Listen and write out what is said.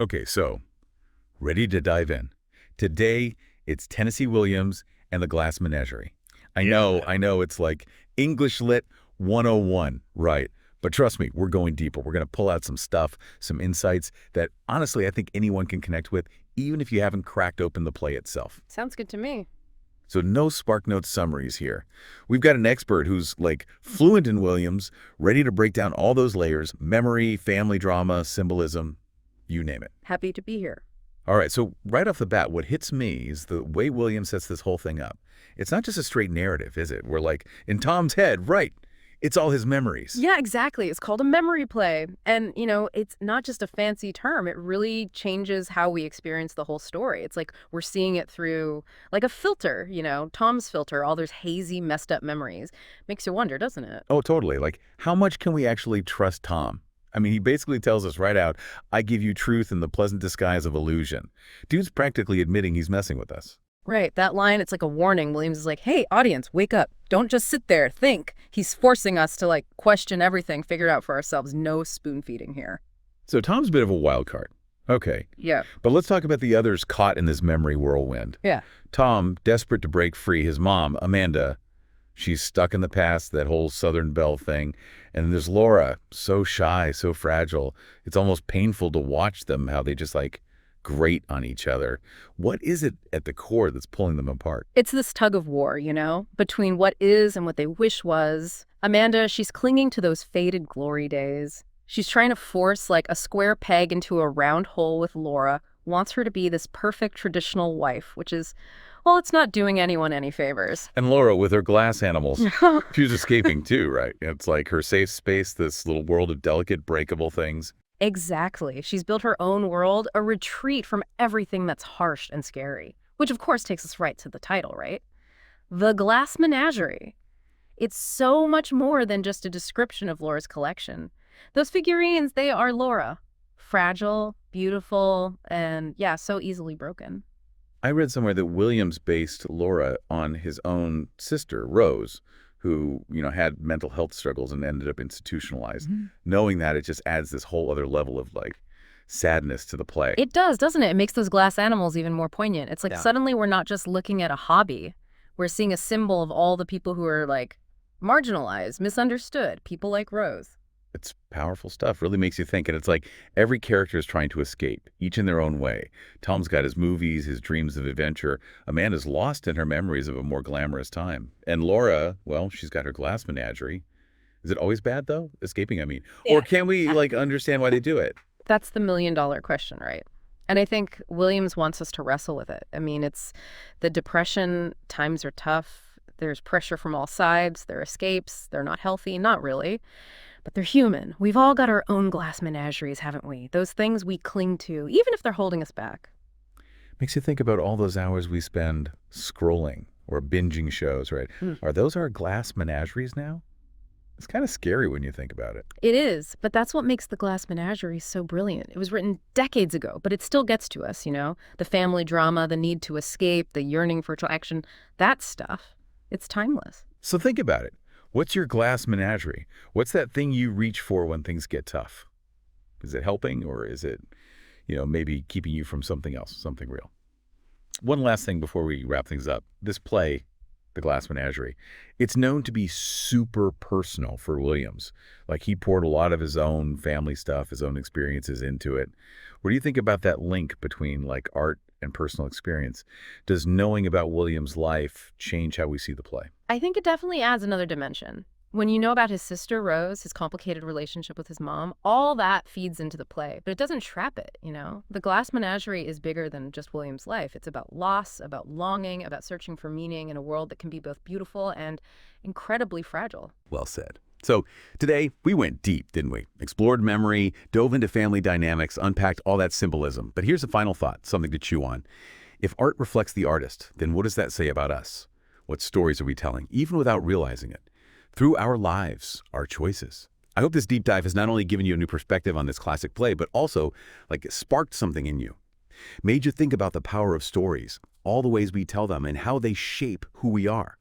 Okay, so ready to dive in. Today, it's Tennessee Williams and the Glass Menagerie. Yeah. I know it's like English Lit 101, right? But trust me, we're going deeper. We're going to pull out some stuff, some insights that honestly I think anyone can connect with, even if you haven't cracked open the play itself. Sounds good to me. So no SparkNotes summaries here. We've got an expert who's like fluent in Williams, ready to break down all those layers, memory, family drama, symbolism, you name it. Happy to be here. All right, so right off the bat, what hits me is the way Williams sets this whole thing up. It's not just a straight narrative, is it? We're like, in Tom's head, right, it's all his memories. Yeah, exactly. It's called a memory play. And, it's not just a fancy term. It really changes how we experience the whole story. It's like we're seeing it through like a filter, Tom's filter, all those hazy, messed up memories. Makes you wonder, doesn't it? Oh, totally. Like, how much can we actually trust Tom? I mean, he basically tells us right out, I give you truth in the pleasant disguise of illusion. Dude's practically admitting he's messing with us. Right. That line, it's like a warning. Williams is like, hey, audience, wake up. Don't just sit there. Think. He's forcing us to question everything, figure it out for ourselves. No spoon feeding here. So Tom's a bit of a wild card. Okay. Yeah. But let's talk about the others caught in this memory whirlwind. Yeah. Tom, desperate to break free, his mom, Amanda, she's stuck in the past, that whole Southern Belle thing. And there's Laura, so shy, so fragile. It's almost painful to watch them, how they just grate on each other. What is it at the core that's pulling them apart? It's this tug of war, between what is and what they wish was. Amanda, she's clinging to those faded glory days. She's trying to force a square peg into a round hole with Laura, wants her to be this perfect traditional wife, which is, well, it's not doing anyone any favors. And Laura with her glass animals. She's escaping too, right? It's like her safe space, this little world of delicate, breakable things. Exactly. She's built her own world, a retreat from everything that's harsh and scary, which of course takes us right to the title, right? The Glass Menagerie. It's so much more than just a description of Laura's collection. Those figurines, they are Laura. Fragile, beautiful, and yeah, so easily broken. I read somewhere that Williams based Laura on his own sister, Rose, who, had mental health struggles and ended up institutionalized. Knowing that, it just adds this whole other level of sadness to the play. It does, doesn't it? It makes those glass animals even more poignant. It's like Yeah. suddenly we're not just looking at a hobby. We're seeing a symbol of all the people who are marginalized, misunderstood, people like Rose. It's powerful stuff, really makes you think. And it's like every character is trying to escape, each in their own way. Tom's got his movies, his dreams of adventure. Amanda's lost in her memories of a more glamorous time. And Laura, well, she's got her glass menagerie. Is it always bad, though? Escaping, I mean. Yeah. Or can we, understand why they do it? That's the million-dollar question, right? And I think Williams wants us to wrestle with it. I mean, it's the depression, times are tough. There's pressure from all sides. There are escapes. They're not healthy. Not really. But they're human. We've all got our own glass menageries, haven't we? Those things we cling to, even if they're holding us back. Makes you think about all those hours we spend scrolling or binging shows, right? Are those our glass menageries now? It's kind of scary when you think about it. It is, but that's what makes the Glass Menagerie so brilliant. It was written decades ago, but it still gets to us, The family drama, the need to escape, the yearning for action, that stuff. It's timeless. So think about it. What's your glass menagerie? What's that thing you reach for when things get tough? Is it helping, or is it, maybe keeping you from something else, something real? One last thing before we wrap things up. This play, The Glass Menagerie, it's known to be super personal for Williams. He poured a lot of his own family stuff, his own experiences into it. What do you think about that link between art and personal experience? Does knowing about Williams' life change how we see the play? I think it definitely adds another dimension. When you know about his sister, Rose, his complicated relationship with his mom, all that feeds into the play, but it doesn't trap it, The Glass Menagerie is bigger than just William's life. It's about loss, about longing, about searching for meaning in a world that can be both beautiful and incredibly fragile. Well said. So today we went deep, didn't we? Explored memory, dove into family dynamics, unpacked all that symbolism. But here's a final thought, something to chew on. If art reflects the artist, then what does that say about us? What stories are we telling, even without realizing it? Through our lives, our choices. I hope this deep dive has not only given you a new perspective on this classic play, but also sparked something in you. Made you think about the power of stories, all the ways we tell them, and how they shape who we are.